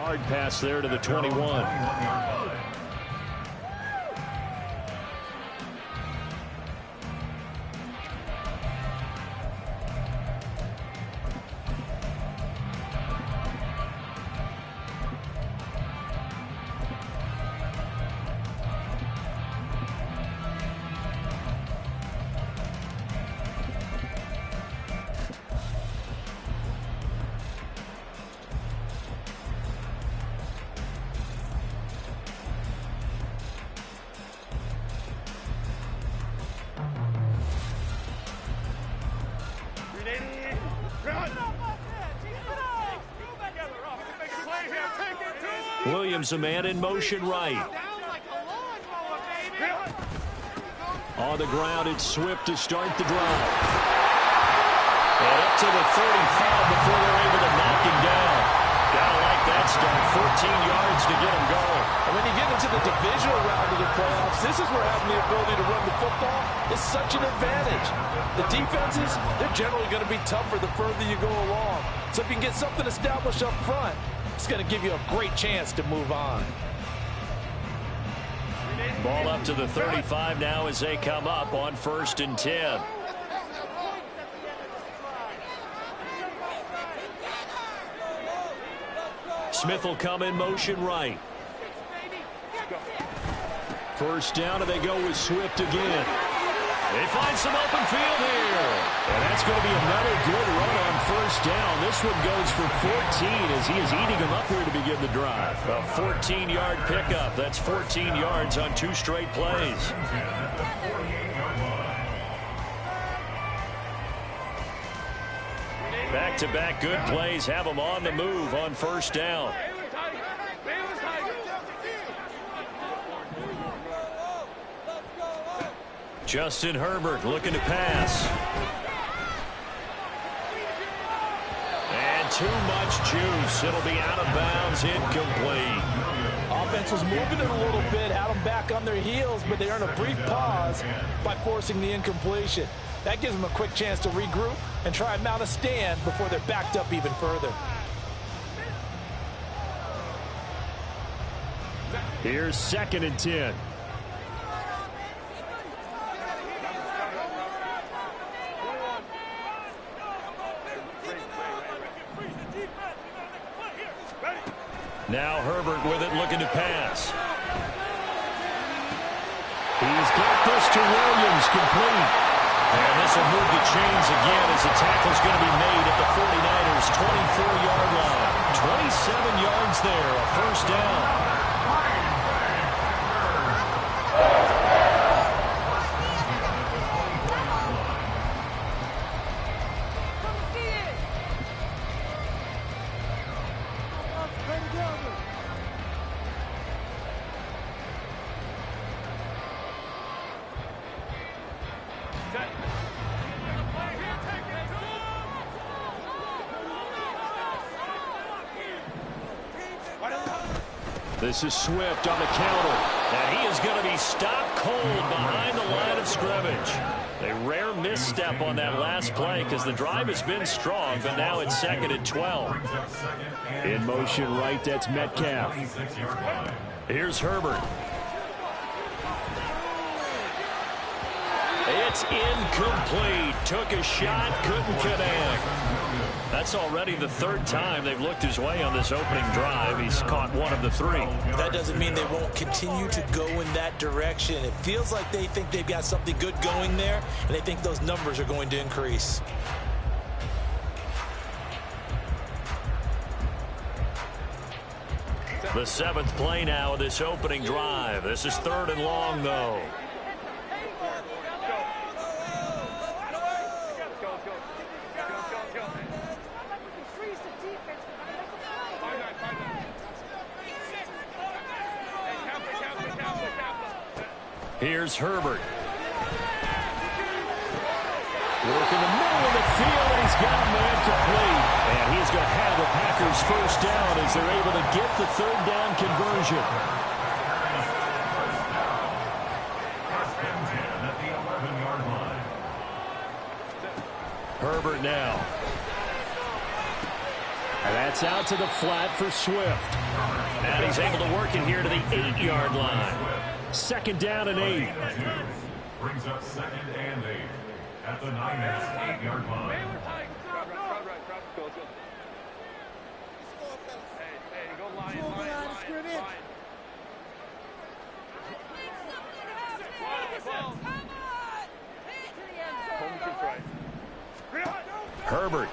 hard pass there to the 21. Williams, a man in motion right. On the ground, it's Swift to start the drive. And up to the 35 before they're able to knock him down. Gotta like that start. 14 yards to get him going. And when you get into the divisional round of the playoffs, this is where having the ability to run the football is such an advantage. The defenses, they're generally going to be tougher the further you go along. So if you can get something established up front, it's going to give you a great chance to move on. Ball up to the 35 now as they come up on 1st and 10. Smith will come in motion right. 1st down, and they go with Swift again. They find some open field here. And that's going to be another good run on 1st down. This one goes for 14 as he is eating them up here to begin the drive. A 14-yard pickup. That's 14 yards on 2 straight plays. Back-to-back good plays have them on the move on 1st down. Justin Herbert looking to pass. And too much juice. It'll be out of bounds, incomplete. Offense was moving it a little bit, had them back on their heels, but they earned a brief pause by forcing the incompletion. That gives them a quick chance to regroup and try and mount a stand before they're backed up even further. Here's 2nd and 10. Now Herbert with it, looking to pass. He's got this to Williams, complete. And this will move the chains again as the tackle's going to be made at the 49ers' 24-yard line. 27 yards there, a 1st down. This is Swift on the counter. And he is going to be stopped cold behind the line of scrimmage. A rare misstep on that last play because the drive has been strong, but now it's 2nd and 12. In motion right, that's Metcalf. Here's Herbert. It's incomplete. Took a shot, couldn't connect. That's already the 3rd time they've looked his way on this opening drive. He's caught 1 of the 3. That doesn't mean they won't continue to go in that direction. It feels like they think they've got something good going there, and they think those numbers are going to increase. The 7th play now of this opening drive. This is 3rd and long, though. Here's Herbert. Working the middle of the field, and he's got a man complete. And he's going to have the Packers 1st down as they're able to get the 3rd down conversion. Herbert now. That's out to the flat for Swift. And he's able to work it here to the 8-yard line. Second down and 8. Brings up second and 8 at the Niners' 8-yard line. Herbert.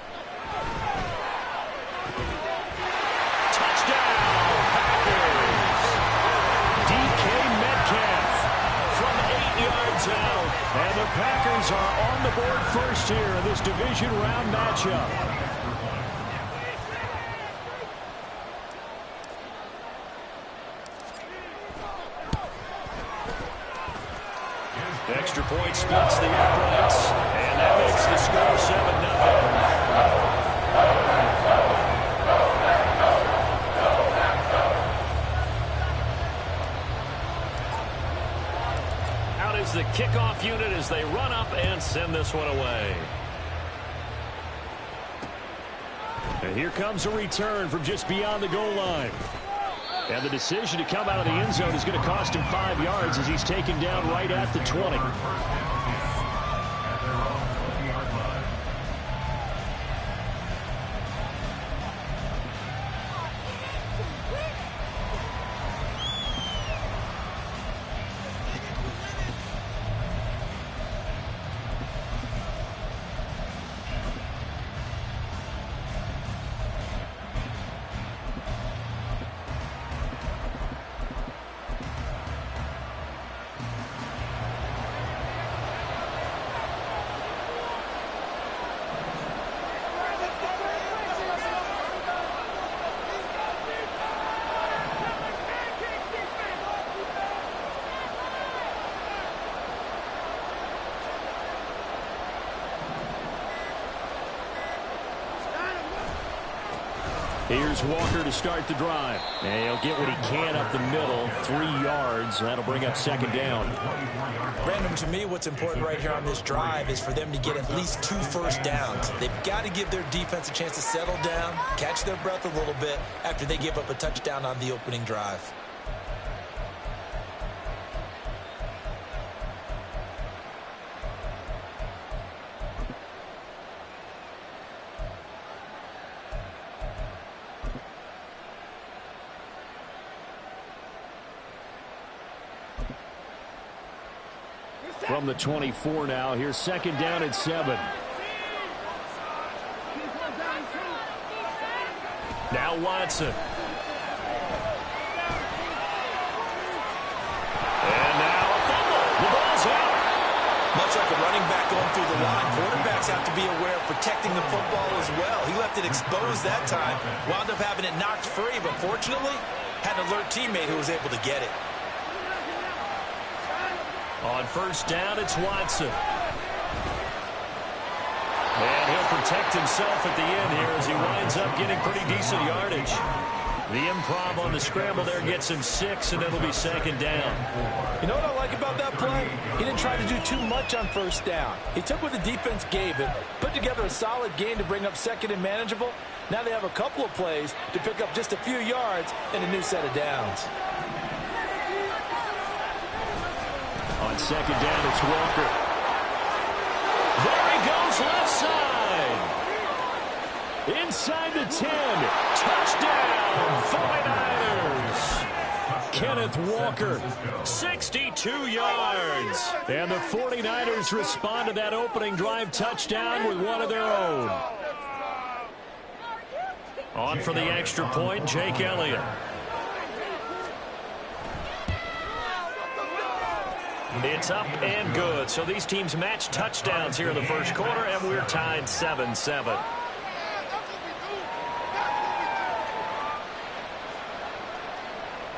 Out. And the Packers are on the board first here in this division round matchup. Extra point splits the uprights, and that makes the score 7-0. The kickoff unit as they run up and send this one away. And here comes a return from just beyond the goal line. And the decision to come out of the end zone is going to cost him 5 yards as he's taken down right at the 20. Here's Walker to start the drive. And he'll get what he can up the middle, 3 yards. That'll bring up second down. Brandon, to me, what's important right here on this drive is for them to get at least 2 first downs. They've got to give their defense a chance to settle down, catch their breath a little bit after they give up a touchdown on the opening drive. From the 24 now, here's second down and 7. Now Watson. And now a fumble. The ball's out. Much like a running back going through the line, quarterbacks have to be aware of protecting the football as well. He left it exposed that time, wound up having it knocked free, but fortunately had an alert teammate who was able to get it. On first down, it's Watson. And he'll protect himself at the end here as he winds up getting pretty decent yardage. The improv on the scramble there gets him 6, and it'll be second down. You know what I like about that play? He didn't try to do too much on first down. He took what the defense gave him, put together a solid game to bring up second and manageable. Now they have a couple of plays to pick up just a few yards and a new set of downs. On second down, it's Walker. There he goes, left side. Inside the 10. Touchdown, 49ers. Kenneth Walker, 62 yards. And the 49ers respond to that opening drive touchdown with one of their own. On for the extra point, Jake Elliott. It's up and good. So these teams match touchdowns here in the first quarter, and we're tied 7-7.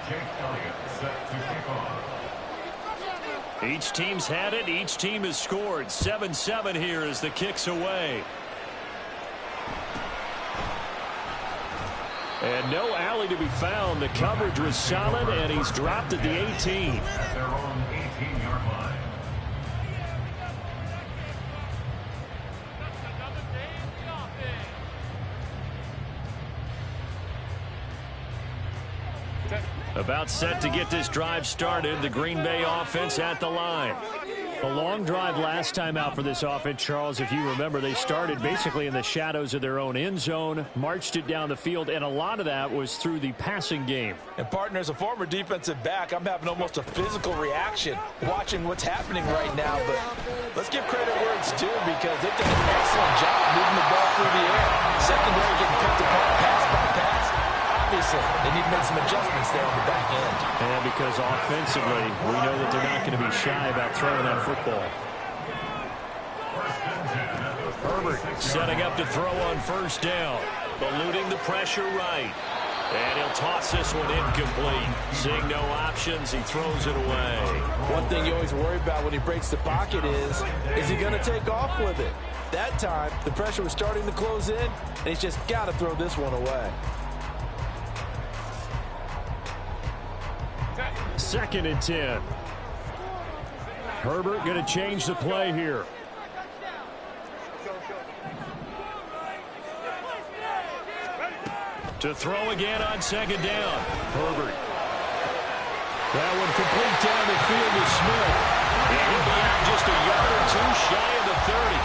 Jake Elliott set to kick off. Each team's had it. Each team has scored. 7-7 here as the kick's away. And no alley to be found. The coverage was solid, and he's dropped at the 18. At their own 18-yard line. About set to get this drive started. The Green Bay offense at the line. A long drive last time out for this offense, Charles. If you remember, they started basically in the shadows of their own end zone, marched it down the field, and a lot of that was through the passing game. And, partner, as a former defensive back, I'm having almost a physical reaction watching what's happening right now. But let's give credit where it's due, because they've done an excellent job moving the ball through the air. Secondary getting picked apart pass by pass. Obviously, they need to make some adjustments there on the back end. And because offensively, we know that they're not going to be shy about throwing that football. Herbert setting up to throw on first down. Eluding the pressure right. And he'll toss this one incomplete. Seeing no options, he throws it away. One thing you always worry about when he breaks the pocket is he going to take off with it? That time, the pressure was starting to close in, and he's just got to throw this one away. 2nd and 10. Herbert going to change the play here. To throw again on 2nd down. Herbert. That one complete down the field to Smith. And he'll be out just a yard or two shy of the 30.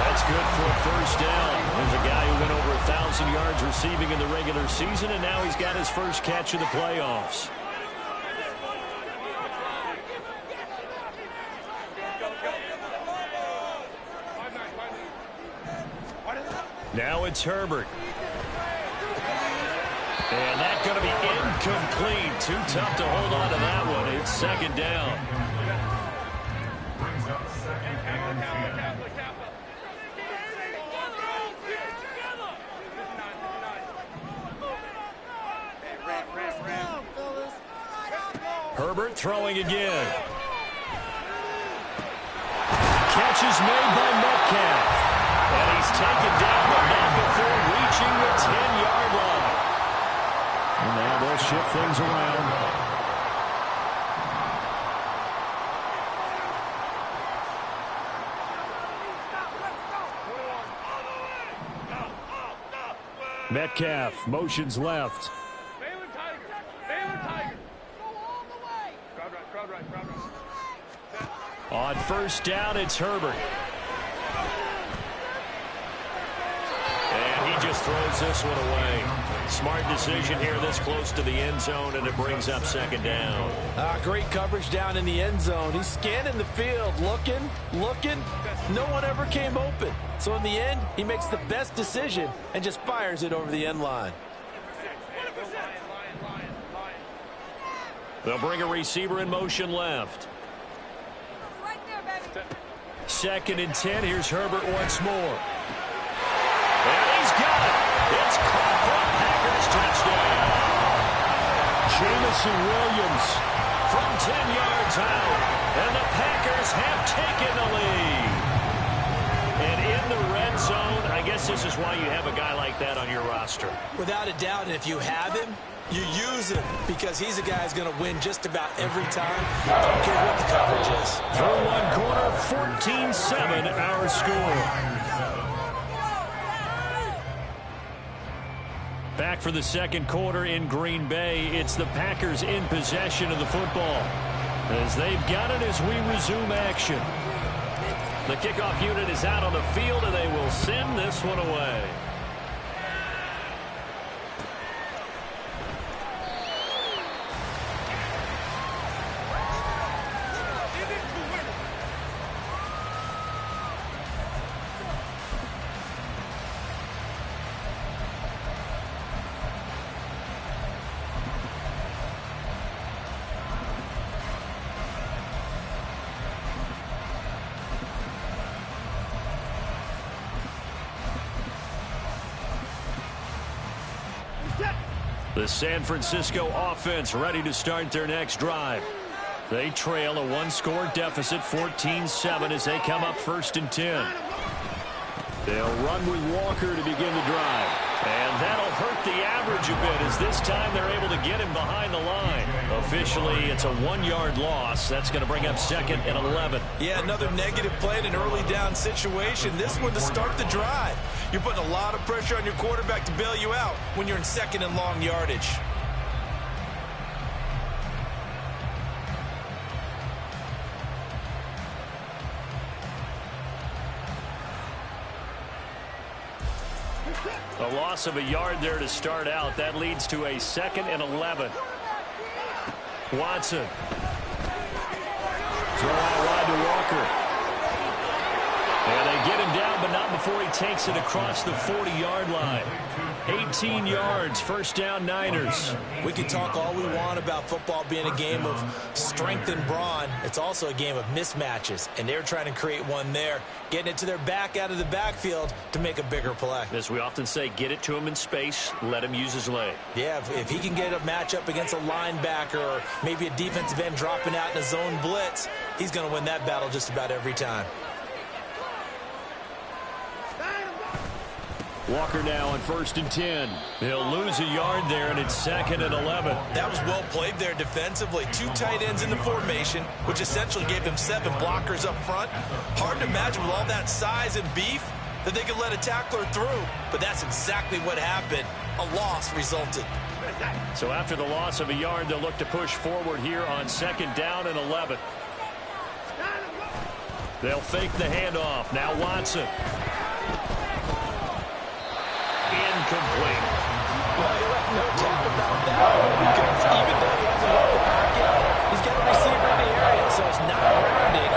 That's good for a first down. There's a guy who went over 1,000 yards receiving in the regular season, and now he's got his first catch of the playoffs. Now it's Herbert. And that's going to be incomplete. Too tough to hold on to that one. It's 2nd down. Brings up 2nd and 10. Herbert throwing again. Catch is made by Metcalf. And he's taken down, but not before reaching the 10-yard line. And now they'll shift things around. Metcalf motions left. On first down, it's Herbert. And he just throws this one away. Smart decision here this close to the end zone, and it brings up 2nd down. Great coverage down in the end zone. He's scanning the field, looking. No one ever came open. So in the end, he makes the best decision and just fires it over the end line. They'll bring a receiver in motion left. 2nd and 10. Here's Herbert once more. And he's got it. It's caught for a Packers touchdown. Jameson Williams from 10 yards out. And the Packers have taken the lead. And in the red zone, I guess this is why you have a guy like that on your roster. Without a doubt, and if you have him, you use him, because he's a guy who's going to win just about every time. I don't care what the coverage is. Through one quarter, 14-7 our score. Back for the 2nd quarter in Green Bay. It's the Packers in possession of the football, as they've got it as we resume action. The kickoff unit is out on the field, and they will send this one away. The San Francisco offense ready to start their next drive. They trail a one-score deficit, 14-7, as they come up 1st and 10. They'll run with Walker to begin the drive. And that'll hurt the average a bit, as this time they're able to get him behind the line. Officially, it's a 1-yard loss. That's going to bring up 2nd and 11. Yeah, another negative play in an early down situation. This one to start the drive. You're putting a lot of pressure on your quarterback to bail you out when you're in 2nd and long yardage. A loss of a yard there to start out. That leads to a 2nd and 11. Watson. Throw out wide to Walker. And they get him down, but not before he takes it across the 40-yard line. 18 yards, first down Niners. We can talk all we want about football being a game of strength and brawn. It's also a game of mismatches, and they're trying to create one there, getting it to their back out of the backfield to make a bigger play. As we often say, get it to him in space, let him use his leg. Yeah, if he can get a matchup against a linebacker or maybe a defensive end dropping out in a zone blitz, he's going to win that battle just about every time. Walker now on 1st and 10. He'll lose a yard there, and it's 2nd and 11. That was well played there defensively. 2 tight ends in the formation, which essentially gave him 7 blockers up front. Hard to imagine with all that size and beef that they could let a tackler through, but that's exactly what happened. A loss resulted. So after the loss of a yard, they'll look to push forward here on 2nd down and 11. They'll fake the handoff. Now Watson. Incomplete. Well, you'll have no doubt about that, because even though he hasn't got the pocket, he's got a receiver in the area, so it's not grounding,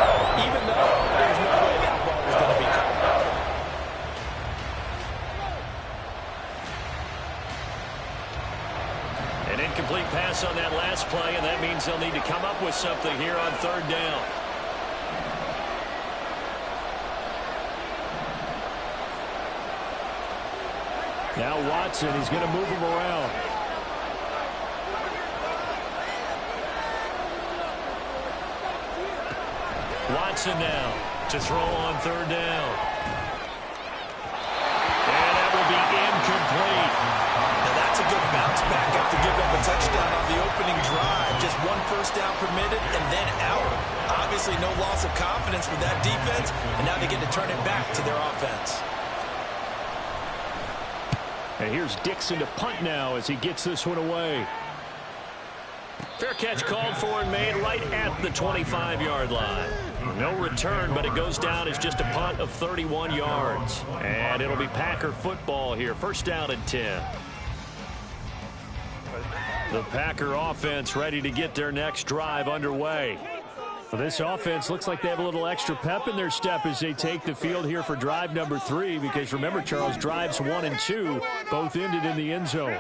even though there's no way that ball was going to be caught. An incomplete pass on that last play, and that means they'll need to come up with something here on 3rd down. Now Watson, he's going to move him around. Watson now to throw on 3rd down. And that will be incomplete. Now that's a good bounce back after giving up a touchdown on the opening drive. Just 1 first down permitted and then out. Obviously no loss of confidence with that defense, and now they get to turn it back to their offense. And here's Dixon to punt now as he gets this one away. Fair catch called for and made right at the 25-yard line. No return, but it goes down as just a punt of 31 yards. And it'll be Packer football here. 1st down and 10. The Packer offense ready to get their next drive underway. Well, this offense looks like they have a little extra pep in their step as they take the field here for drive number 3, because remember, Charles, drives 1 and 2 both ended in the end zone.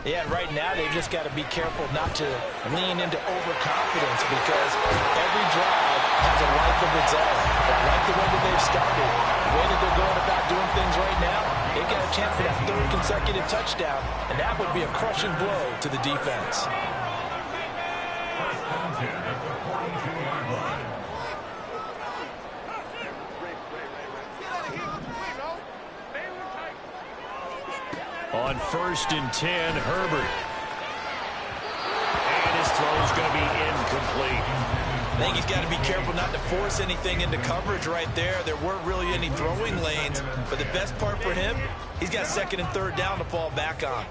Yeah, right now they've just got to be careful not to lean into overconfidence, because every drive has a life of its own. But like the way that they've started, the way that they're going about doing things right now, they've got a chance for that 3rd consecutive touchdown, and that would be a crushing blow to the defense. On 1st and 10, Herbert. And his throw's going to be incomplete. I think he's got to be careful not to force anything into coverage right there. There weren't really any throwing lanes, but the best part for him, he's got 2nd and 3rd down to fall back on.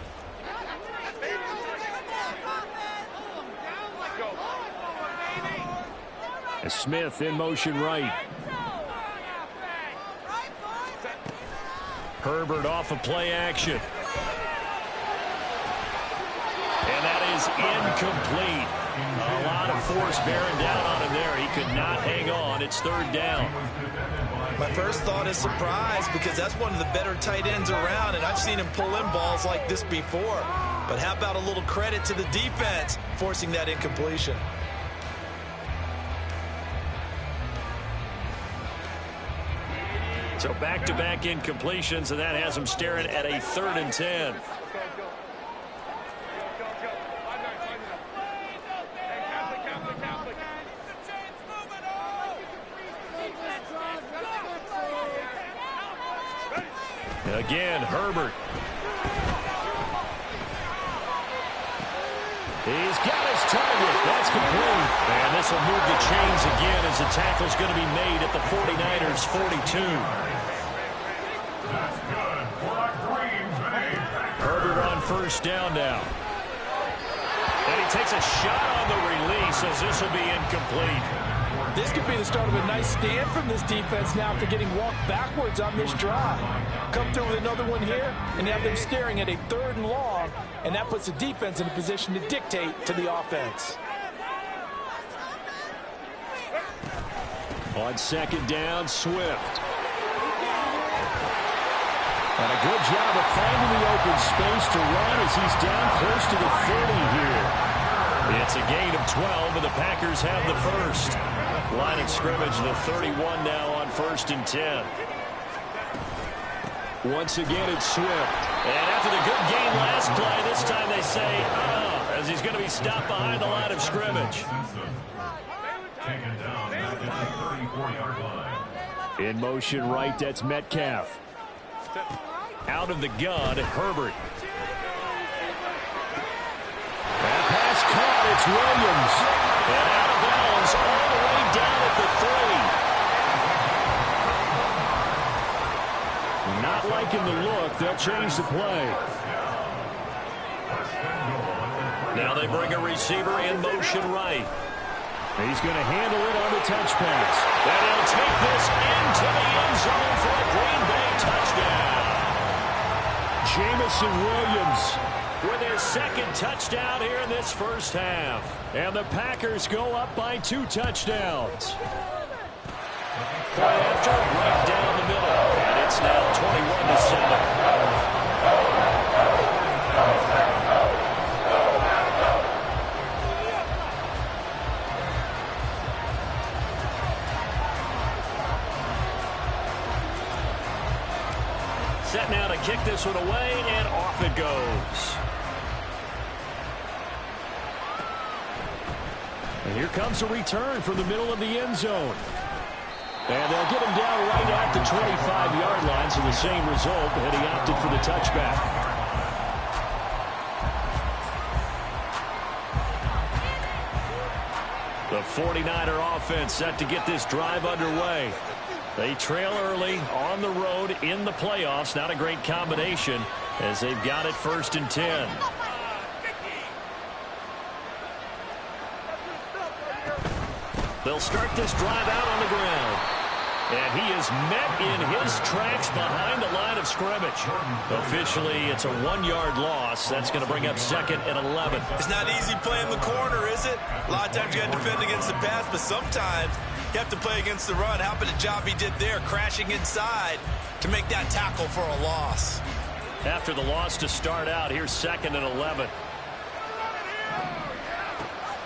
As Smith in motion right. Herbert off of play action. And that is incomplete. A lot of force bearing down on him there. He could not hang on. It's 3rd down. My first thought is surprise, because that's one of the better tight ends around, and I've seen him pull in balls like this before. But how about a little credit to the defense forcing that incompletion? So back-to-back incompletions, and that has him staring at a 3rd and 10. Again, Herbert. He's got his target. That's complete. And this will move the chains again as the tackle's going to be made at the 49ers 42. That's good for a Green Bay Packers. Herbert on 1st down now. And he takes a shot on the release as this will be incomplete. This could be the start of a nice stand from this defense now after getting walked backwards on this drive. Come through with another one here, and have them staring at a 3rd and long, and that puts the defense in a position to dictate to the offense. On 2nd down, Swift. And a good job of finding the open space to run as he's down close to the 30 here. It's a gain of 12, and the Packers have the first. Line of scrimmage, the 31 now on 1st and 10. Once again, it's Swift. And after the good game last play, this time they say, as he's going to be stopped behind the line of scrimmage. Taken down at the 34-yard line. In motion right, that's Metcalf. Out of the gun, Herbert. That pass caught, it's Williams. And out of bounds all the way down at the 3. Not liking the look, they'll change the play. Now they bring a receiver in motion right. He's going to handle it on the touch pass. And he'll take this into the end zone for a Green Bay touchdown. Jameson Williams with his 2nd touchdown here in this first half. And the Packers go up by 2 touchdowns. Play after, right down the middle. And it's now 21-7. Set now to kick this one away, and off it goes. And here comes a return from the middle of the end zone. And they'll get him down right at the 25-yard line, so the same result, and he opted for the touchback. The 49er offense set to get this drive underway. They trail early on the road in the playoffs. Not a great combination as they've got it 1st and 10. They'll start this drive out on the ground. And he is met in his tracks behind the line of scrimmage. Officially, it's a 1-yard loss. That's going to bring up 2nd and 11. It's not easy playing the corner, is it? A lot of times you got to defend against the pass, but sometimes you have to play against the run. How about the job he did there, crashing inside to make that tackle for a loss? After the loss to start out, here's 2nd and 11.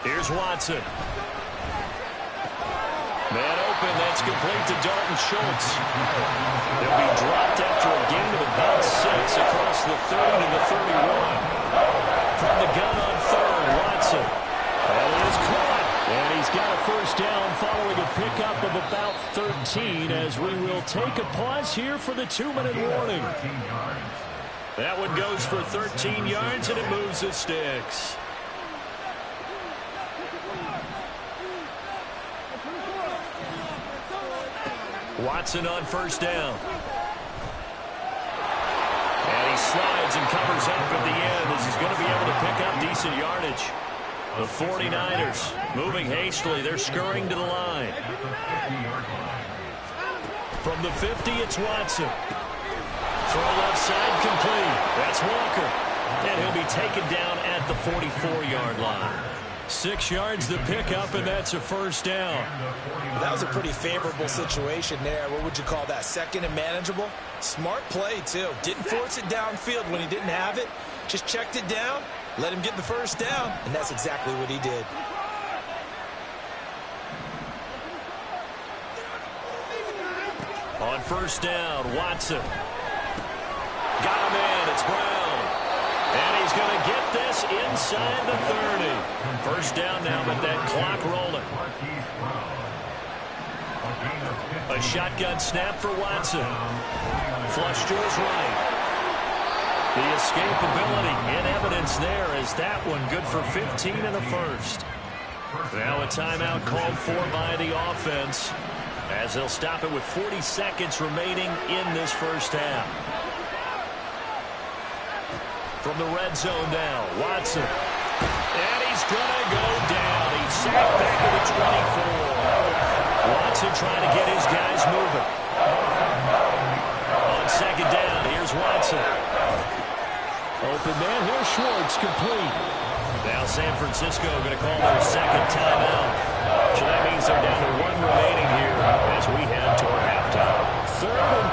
Here's Watson. Man open, that's complete to Dalton Schultz. They'll be dropped after a gain of about 6 across the 30 to the 31. From the gun on 3rd, Watson. And it is caught. And he's got a first down following a pickup of about 13 as we will take a pause here for the 2-minute warning. That one goes for 13 yards and it moves the sticks. Watson on first down. And he slides and covers up at the end as he's going to be able to pick up decent yardage. The 49ers moving hastily. They're scurrying to the line. From the 50, it's Watson. Throw left side complete. That's Walker. And he'll be taken down at the 44-yard line. 6 yards the pickup, and that's a first down. That was a pretty favorable situation there. What would you call that? 2nd and manageable? Smart play, too. Didn't force it downfield when he didn't have it. Just checked it down, let him get the first down, and that's exactly what he did. On first down, Watson. Got him in. It's Brown. And he's going to get this inside the 30. First down now, but that clock rolling. A shotgun snap for Watson. Flush to his right. The escapability in evidence there as that one good for 15 and a first. Now a timeout called for by the offense as they'll stop it with 40 seconds remaining in this first half. From the red zone now, Watson. And he's going to go down. He's sacked back at the 24. Watson trying to get his guys moving. On second down, here's Watson. Open man, here's Schwartz, complete. Now San Francisco going to call their second timeout. So that means they're down to 1 remaining here as we head toward halftime. 3rd and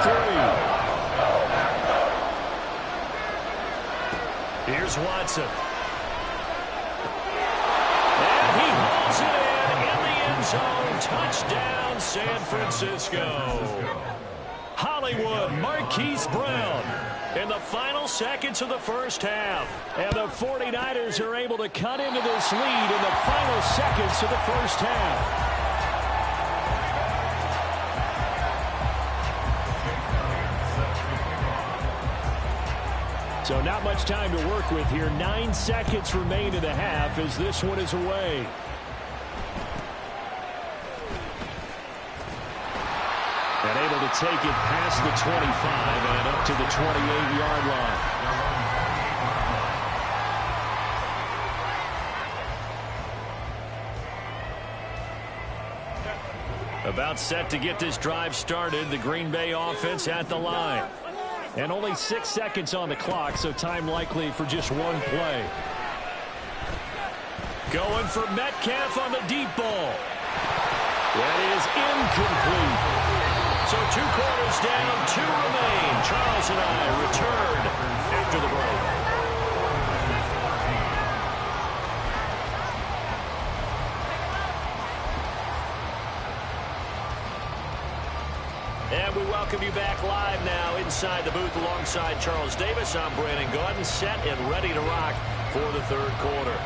3. Here's Watson. And he hauls it in the end zone. Touchdown, San Francisco. Hollywood, Marquise Brown in the final seconds of the first half. And the 49ers are able to cut into this lead in the final seconds of the first half. So not much time to work with here. 9 seconds remain in the half as this one is away. And able to take it past the 25 and up to the 28-yard line. About set to get this drive started. The Green Bay offense at the line. And only 6 seconds on the clock, so time likely for just one play. Going for Metcalf on the deep ball. That is incomplete. So 2 quarters down, 2 remain. Charles and I return after the break. And we welcome you back live now inside the booth alongside Charles Davis. I'm Brandon Gaudin, set and ready to rock for the 3rd quarter.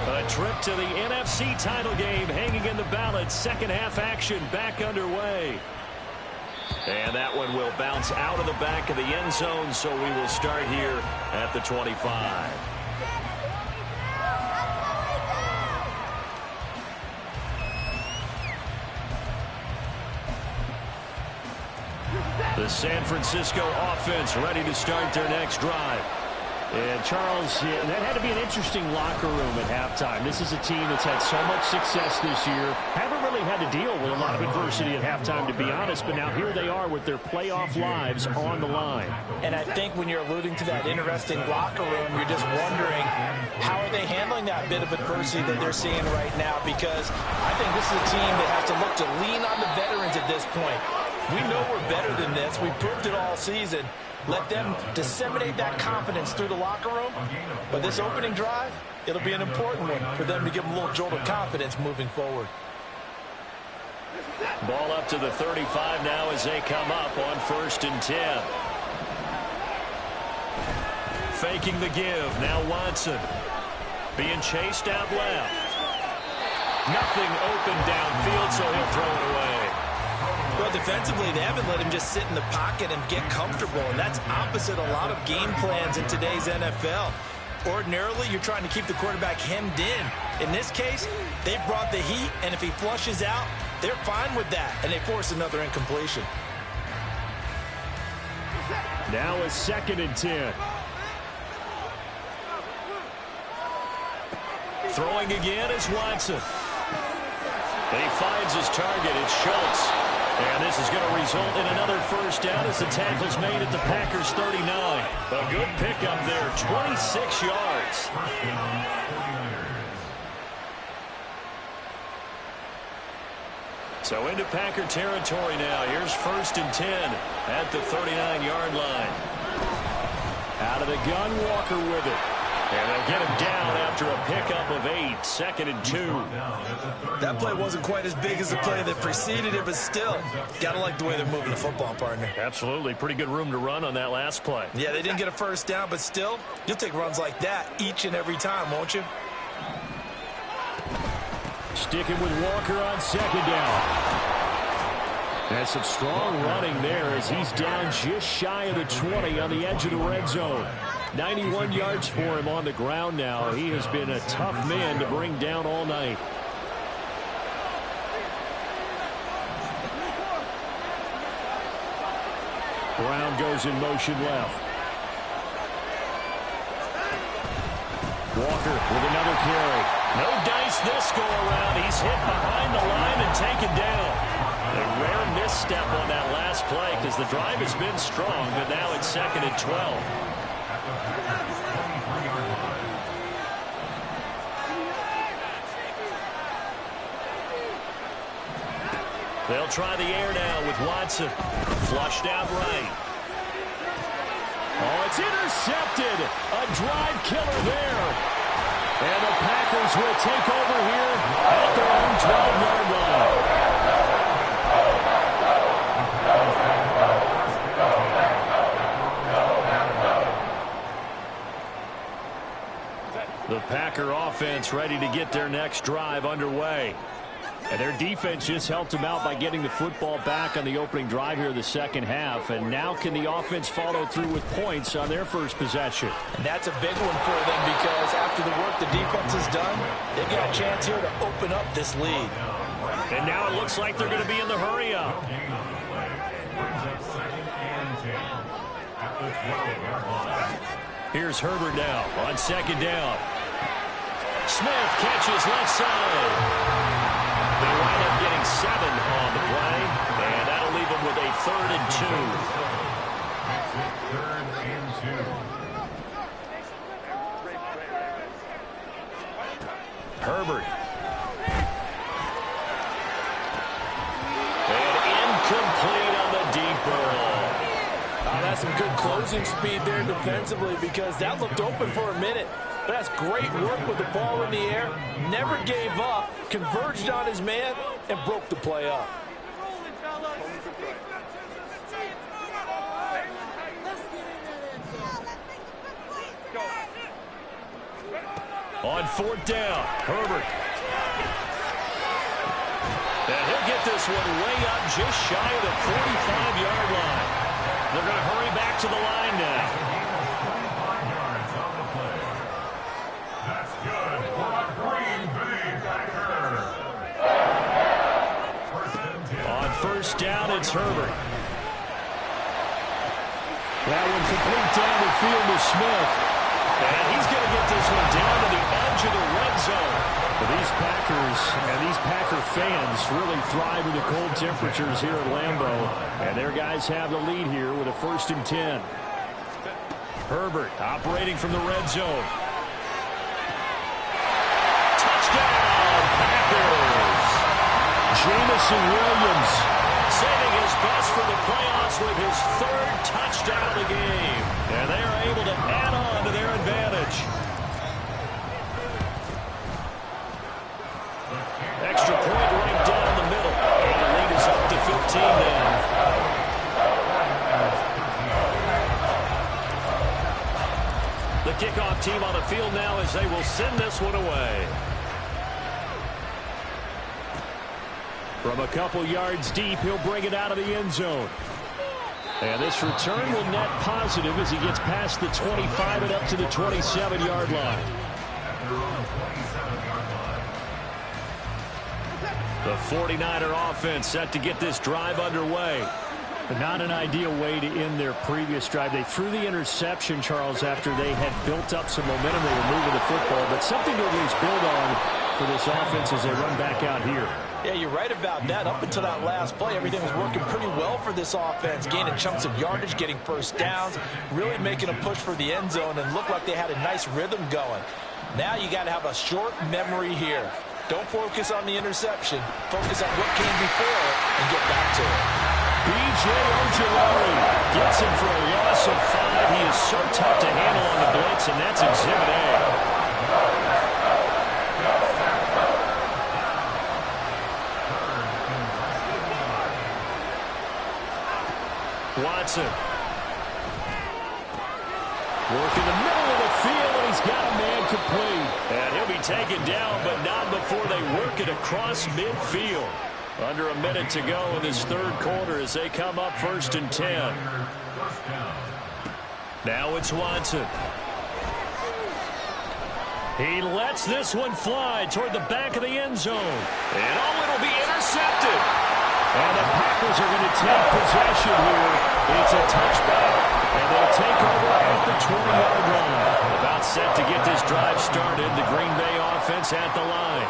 A trip to the NFC title game hanging in the balance. Second half action back underway. And that one will bounce out of the back of the end zone, so we will start here at the 25. The San Francisco offense ready to start their next drive. And Charles, that had to be an interesting locker room at halftime. This is a team that's had so much success this year. Haven't really had to deal with a lot of adversity at halftime, to be honest. But now here they are with their playoff lives on the line. And I think when you're alluding to that interesting locker room, you're just wondering how are they handling that bit of adversity that they're seeing right now? Because I think this is a team that has to look to lean on the veterans at this point. We know we're better than this. We've proved it all season. Let them disseminate that confidence through the locker room. But this opening drive, it'll be an important one for them to give them a little jolt of confidence moving forward. Ball up to the 35 now as they come up on 1st and 10. Faking the give. Now Watson being chased out left. Nothing open downfield, so he'll throw it away. Well, defensively, they haven't let him just sit in the pocket and get comfortable, and that's opposite a lot of game plans in today's NFL. Ordinarily, you're trying to keep the quarterback hemmed in. In this case, they brought the heat, and if he flushes out, they're fine with that, and they force another incompletion. Now a 2nd and 10. Throwing again is Watson. And he finds his target. It's Schultz. And this is going to result in another first down as the tackle's made at the Packers' 39. A good pickup there, 26 yards. So into Packer territory now. Here's 1st and 10 at the 39-yard line. Out of the gun, Walker with it. And they'll get him down after a pickup of 8, 2nd and 2. That play wasn't quite as big as the play that preceded it, but still, gotta like the way they're moving the football, partner. Absolutely. Pretty good room to run on that last play. Yeah, they didn't get a first down, but still, you'll take runs like that each and every time, won't you? Sticking with Walker on 2nd down. That's some strong running there as he's down just shy of the 20 on the edge of the red zone. 91 yards for him on the ground now. He has been a tough man to bring down all night. Brown goes in motion left. Walker with another carry. No dice this go-around. He's hit behind the line and taken down. A rare misstep on that last play because the drive has been strong, but now it's 2nd and 12. They'll try the air now with Watson. Flushed out right. Oh, it's intercepted. A drive killer there. And the Packers will take over here at their own 12-yard line. The Packer offense ready to get their next drive underway. And their defense just helped them out by getting the football back on the opening drive here in the second half. And now can the offense follow through with points on their first possession? And that's a big one for them because after the work the defense has done, they've got a chance here to open up this lead. And now it looks like they're going to be in the hurry-up. Here's Herbert now on 2nd down. Smith catches left side. They wind up getting 7 on the play, and that'll leave them with a 3rd and 2. Herbert. And incomplete on the deep ball. Oh, that's some good closing speed there defensively because that looked open for a minute. But that's great work with the ball in the air. Never gave up, converged on his man, and broke the play up. On 4th down, Herbert. And he'll get this one way up just shy of the 45-yard line. They're going to hurry back to the line now. That's good for the Green Bay Packers. On 1st down, it's Herbert. That one complete down the field to Smith. And he's going to get this one down to the edge of the red zone. But these Packers and these Packer fans really thrive in the cold temperatures here at Lambeau. And their guys have the lead here with a 1st and 10. Herbert operating from the red zone. Touchdown, Packers! Jameson Williams saving his best for the playoffs with his 3rd touchdown of the game. And they are able to add on to their advantage. Extra point right down the middle. And the lead is up to 15 now. The kickoff team on the field now as they will send this one away. From a couple yards deep, he'll bring it out of the end zone. And this return will net positive as he gets past the 25 and up to the 27-yard line. The 49er offense set to get this drive underway. But not an ideal way to end their previous drive. They threw the interception, Charles, after they had built up some momentum. They were moving the football, but something to at least build on for this offense as they run back out here. Yeah, you're right about that. Up until that last play, everything was working pretty well for this offense, gaining chunks of yardage, getting first downs, really making a push for the end zone, and looked like they had a nice rhythm going. Now you got to have a short memory here. Don't focus on the interception. Focus on what came before it and get back to it. B.J. Ojulari gets him for a loss of 5. He is so tough to handle on the blitz, and that's Exhibit A. Watson. Working the middle of the field, and he's got a man complete. And he'll be taken down, but not before they work it across midfield. Under a minute to go in this 3rd quarter as they come up 1st and 10. Now it's Watson. He lets this one fly toward the back of the end zone. And it'll be intercepted. And the Packers are going to take possession here. It's a touchback. And they'll take over at the 20-yard line. About set to get this drive started. The Green Bay offense at the line.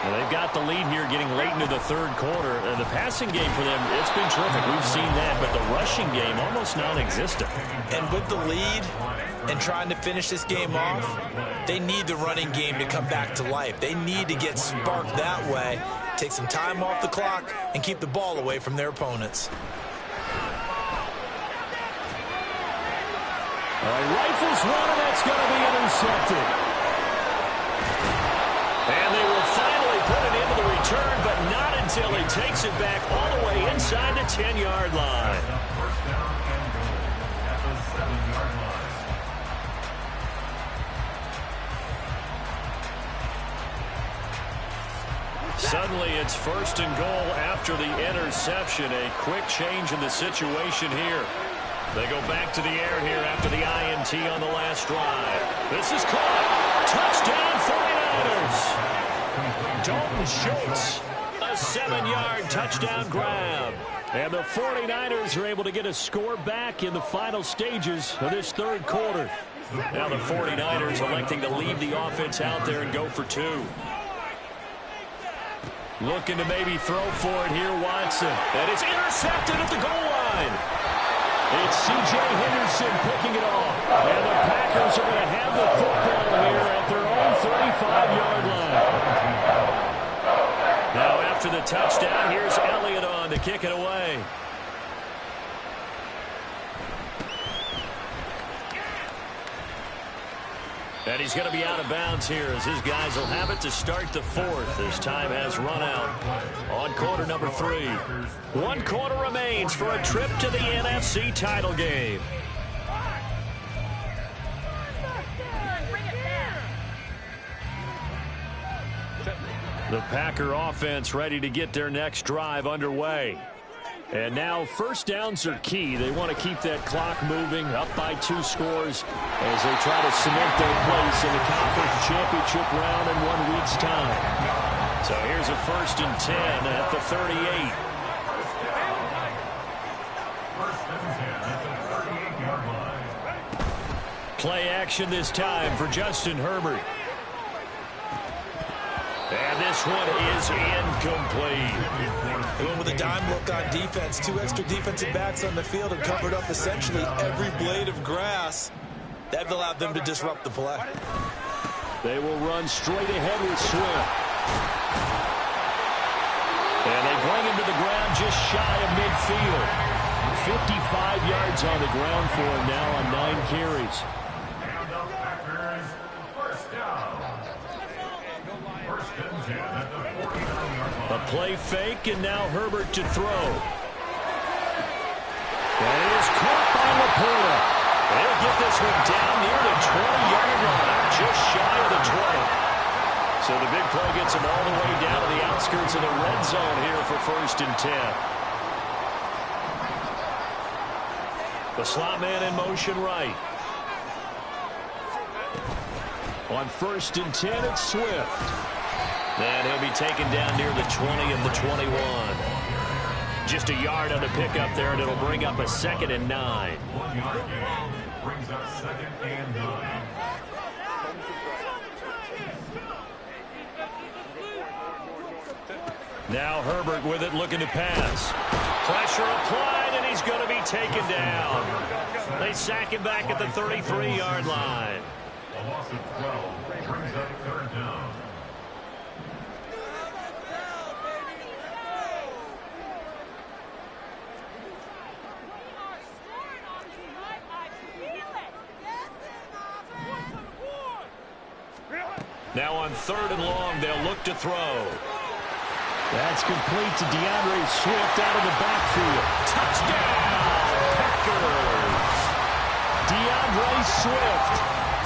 And they've got the lead here getting late into the third quarter. The passing game for them, it's been terrific. We've seen that, but the rushing game almost non-existent. And with the lead and trying to finish this game off, they need the running game to come back to life. They need to get sparked that way, take some time off the clock, and keep the ball away from their opponents. All right, rifles one, and that's going to be intercepted. And they will finally put it into the return, but not until he takes it back all the way inside the 10-yard line. First down and goal at the 7-yard line. Suddenly it's first and goal after the interception. A quick change in the situation here. They go back to the air here after the INT on the last drive. This is caught. Touchdown 49ers. Dalton Schultz, a 7-yard touchdown grab. And the 49ers are able to get a score back in the final stages of this third quarter. Now the 49ers electing to leave the offense out there and go for two. Looking to maybe throw for it here, Watson. And it's intercepted at the goal line. It's C.J. Henderson picking it off. And the Packers are going to have the football here at their own 35-yard line. Now after the touchdown, here's Elliott on to kick it away. And he's going to be out of bounds here as his guys will have it to start the fourth. This time has run out on quarter number 3. 1 quarter remains for a trip to the NFC title game. The Packer offense ready to get their next drive underway. And now first downs are key. They want to keep that clock moving, up by 2 scores as they try to cement their place in the conference championship round in 1 week's time. So here's a 1st and 10 at the 38. First and 10 at the 38-yard line. Play action this time for Justin Herbert. And this one is incomplete. They went with a dime look on defense. 2 extra defensive backs on the field and covered up essentially every blade of grass. That allowed them to disrupt the play. They will run straight ahead with Swift. And they bring him to the ground just shy of midfield. 55 yards on the ground for him now on 9 carries. And the Packers, first down. First and 10 at the 49-yard line. A play fake, and now Herbert to throw. And it is caught by Laporta. They'll get this one down near the 20-yard line, just shy of the 20. So the big play gets them all the way down to the outskirts of the red zone here for 1st and 10. The slot man in motion right. On 1st and 10, it's Swift. And he'll be taken down near the 20 of the 21. Just a yard on the pickup there, and it'll bring up a 2nd and 9. 1 yard gain brings up 2nd and 9. Now Herbert with it, looking to pass. Pressure applied, and he's going to be taken down. They sack him back at the 33-yard line. A loss of 12 brings up 3rd down. Now on 3rd and long, they'll look to throw. That's complete to DeAndre Swift out of the backfield. Touchdown, Packers! DeAndre Swift,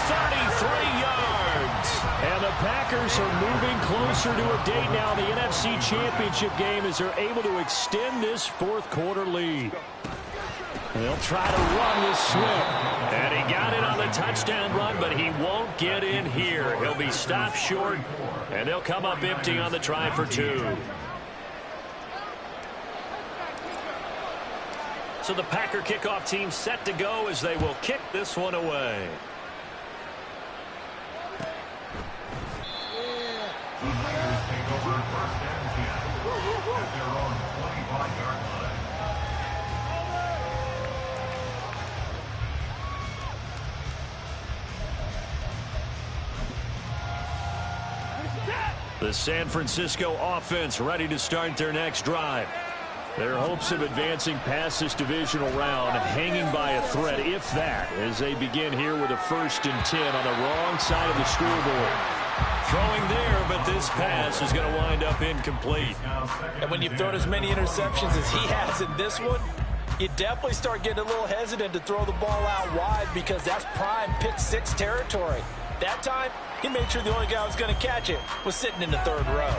33 yards. And the Packers are moving closer to a date now in the NFC Championship game as they're able to extend this 4th quarter lead. They'll try to run with Swift. And he got it on the touchdown run, but he won't get in here. He'll be stopped short, and they'll come up empty on the try for 2. So the Packer kickoff team set to go as they will kick this one away. The Niners take over first and 10 at their own 25-yard line. The San Francisco offense ready to start their next drive. Their hopes of advancing past this divisional round hanging by a thread, if that, as they begin here with a 1st and 10 on the wrong side of the scoreboard. Throwing there, but this pass is going to wind up incomplete. And when you've thrown as many interceptions as he has in this one, you definitely start getting a little hesitant to throw the ball out wide because that's prime pick 6 territory. That time, he made sure the only guy who was going to catch it was sitting in the 3rd row.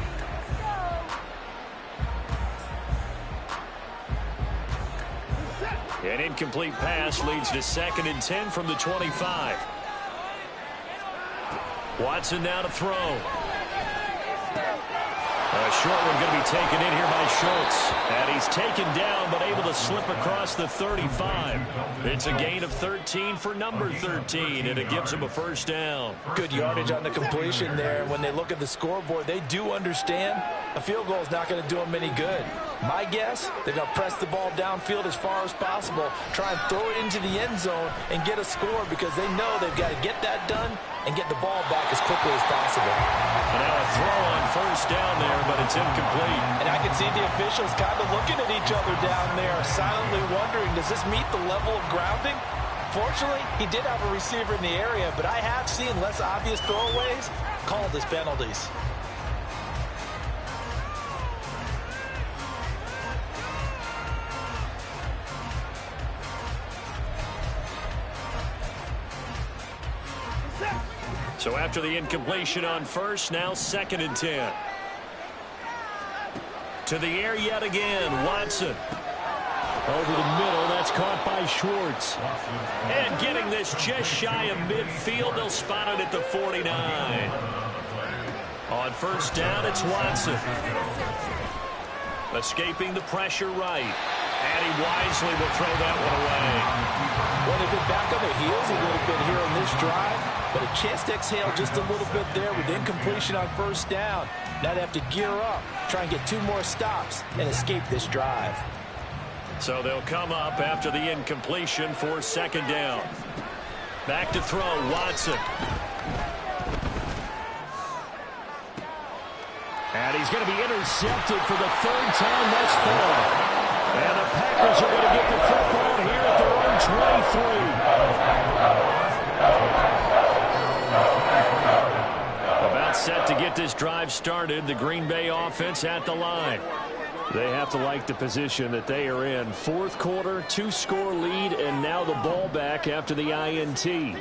An incomplete pass leads to 2nd and 10 from the 25. Watson now to throw. A short one going to be taken in here by Schultz. And he's taken down, but able to slip across the 35. It's a gain of 13 for number 13, and it gives him a 1st down. Good yardage on the completion there. And when they look at the scoreboard, they do understand a field goal is not going to do them any good. My guess, they're going to press the ball downfield as far as possible, try and throw it into the end zone and get a score because they know they've got to get that done and get the ball back as quickly as possible. And now a throw on 1st down there, but it's incomplete. And I can see the officials kind of looking at each other down there, silently wondering, does this meet the level of grounding? Fortunately, he did have a receiver in the area, but I have seen less obvious throwaways called as penalties. So after the incompletion on 1st, now 2nd and 10. To the air yet again, Watson. Over the middle, that's caught by Schwartz. And getting this just shy of midfield, they'll spot it at the 49. On 1st down, it's Watson. Escaping the pressure right. And he wisely will throw that one away. Well, they've been back on their heels a little bit here on this drive, but a chance to exhale just a little bit there with incompletion on 1st down. Now they have to gear up, try and get 2 more stops, and escape this drive. So they'll come up after the incompletion for 2nd down. Back to throw, Watson. And he's going to be intercepted for the 3rd time thus far. And the Packers are going to get the football here at their own 23. About set to get this drive started. The Green Bay offense at the line. They have to like the position that they are in. 4th quarter, 2-score lead, and now the ball back after the INT.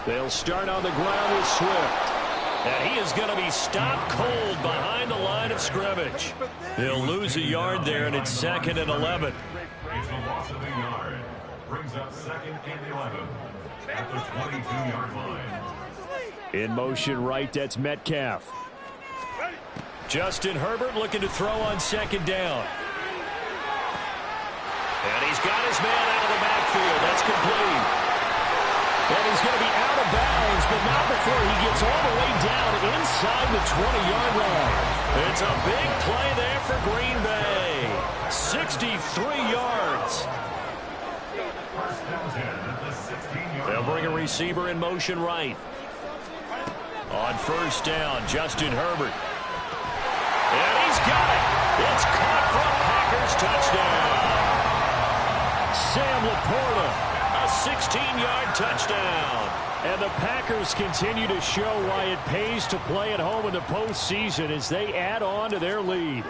They'll start on the ground with Swift. And he is going to be stopped cold behind the line of scrimmage. He'll lose a yard there, and it's 2nd and 11. It's a loss of a yard. Brings up 2nd and 11 at the 22-yard line. In motion right, that's Metcalf. Justin Herbert looking to throw on 2nd down. And he's got his man out of the backfield. That's complete. And he's going to be out of bounds, but not before he gets all the way down inside the 20-yard line. It's a big play there for Green Bay. 63 yards. They'll bring a receiver in motion right. On 1st down, Justin Herbert. And he's got it. It's caught for a Packers touchdown. Sam Laporta. A 16-yard touchdown. And the Packers continue to show why it pays to play at home in the postseason as they add on to their lead.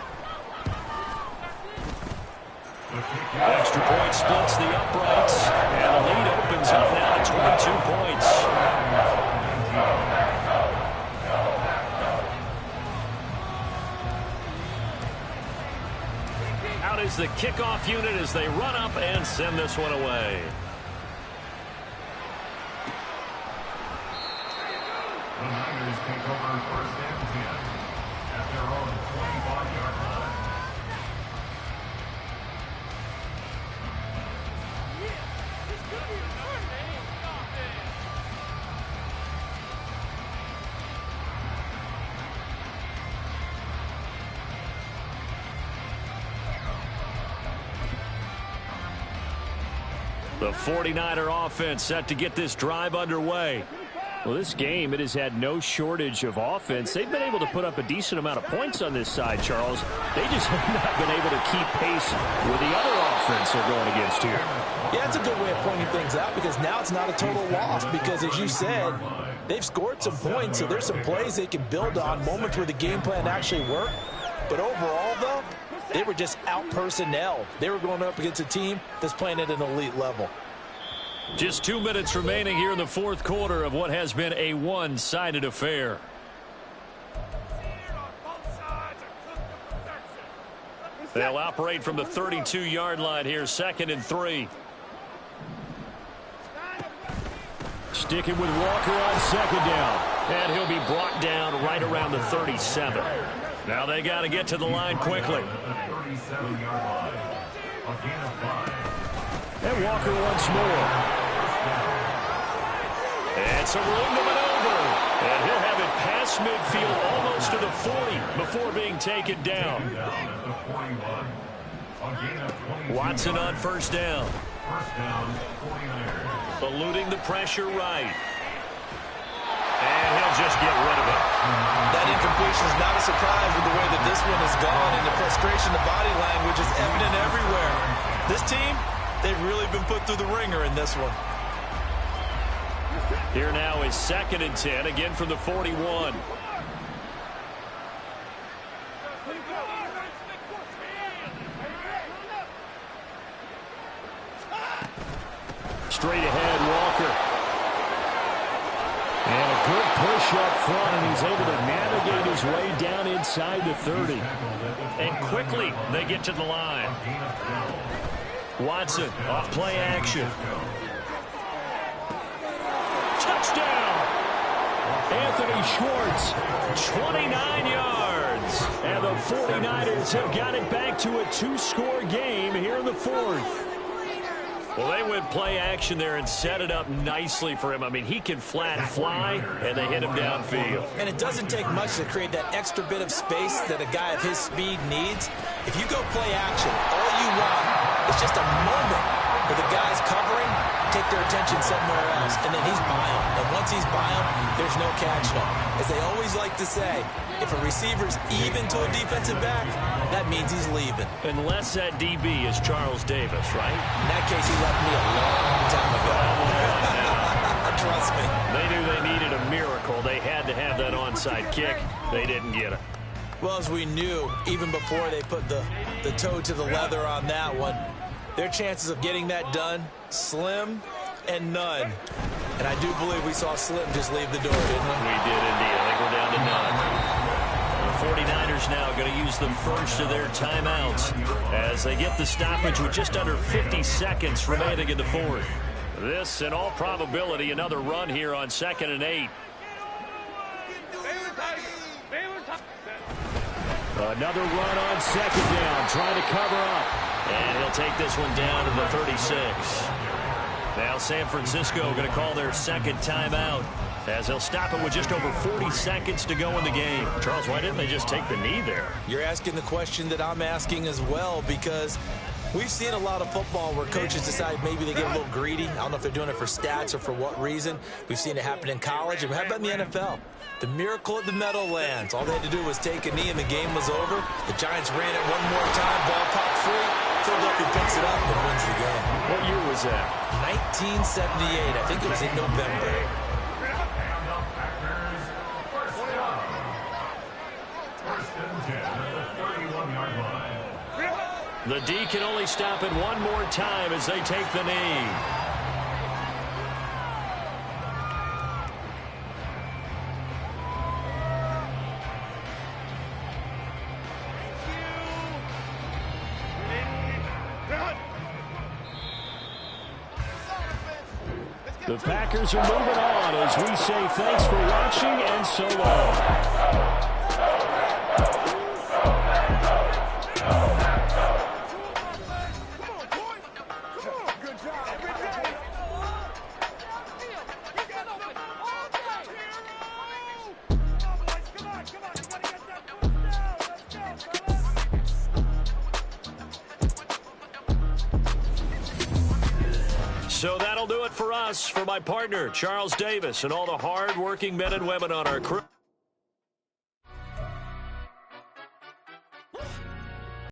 Extra point splits the uprights, and the lead opens up now to 22 points. Out is the kickoff unit as they run up and send this one away. The Niners take over 1st and 10 at at their own 25-yard line. The 49er offense set to get this drive underway. Well, this game, it has had no shortage of offense. They've been able to put up a decent amount of points on this side, Charles. They just have not been able to keep pace with the other offense they're going against here. Yeah, it's a good way of pointing things out because now it's not a total loss because, as you said, they've scored some points, so there's some plays they can build on, moments where the game plan actually worked. But overall, though, they were just out-personnel. They were going up against a team that's playing at an elite level. Just 2 minutes remaining here in the fourth quarter of what has been a one-sided affair. They'll operate from the 32-yard line here, 2nd and 3. Sticking with Walker on 2nd down. And he'll be brought down right around the 37. Now they got to get to the line quickly. And Walker once more. And some room to maneuver. And he'll have it past midfield almost to the 40 before being taken down. Watson on 1st down. Eluding the pressure right. And he'll just get rid of it. That incompletion is not a surprise with the way that this one has gone, and the frustration, the body language is evident everywhere. This team, they've really been put through the ringer in this one. Here now is 2nd and 10, again from the 41. Straight ahead, Walker. And a good push up front, and he's able to navigate his way down inside the 30. And quickly, they get to the line. Watson, off play action. Touchdown! Anthony Schwartz, 29 yards. And the 49ers have got it back to a 2-score game here in the 4th. Well, they went play action there and set it up nicely for him. I mean, he can flat fly, and they hit him downfield. And it doesn't take much to create that extra bit of space that a guy of his speed needs. If you go play action, all you want is just a moment where the guy's covering, take their attention somewhere else, and then he's by him. And once he's by him, there's no catching him. As they always like to say, if a receiver's even to a defensive back, that means he's leaving. Unless that DB is Charles Davis, right? In that case, he left me a long time ago. Trust me. They knew they needed a miracle. They had to have that onside kick. They didn't get it. Well, as we knew, even before they put the toe to the leather on that one, their chances of getting that done, slim and none. And I do believe we saw Slim just leave the door, didn't we? We did indeed. I think we're down to none. The 49ers now going to use the first of their timeouts as they get the stoppage with just under 50 seconds remaining in the 4th. This, in all probability, another run here on 2nd and 8. Another run on 2nd down, trying to cover up. And he'll take this one down to the 36. Now San Francisco going to call their 2nd timeout as they'll stop it with just over 40 seconds to go in the game. Charles, why didn't they just take the knee there? You're asking the question that I'm asking as well, because we've seen a lot of football where coaches decide maybe they get a little greedy. I don't know if they're doing it for stats or for what reason. We've seen it happen in college. And how about in the NFL? The miracle of the Meadowlands. All they had to do was take a knee and the game was over. The Giants ran it one more time. Ball popped free. Philadelphia picks it up and wins the game. What year was that? 1978. I think it was in November. The D can only stop it one more time as they take the knee. The Packers are moving on as we say thanks for watching and so long. So that'll do it for us. For my partner, Charles Davis, and all the hard-working men and women on our crew.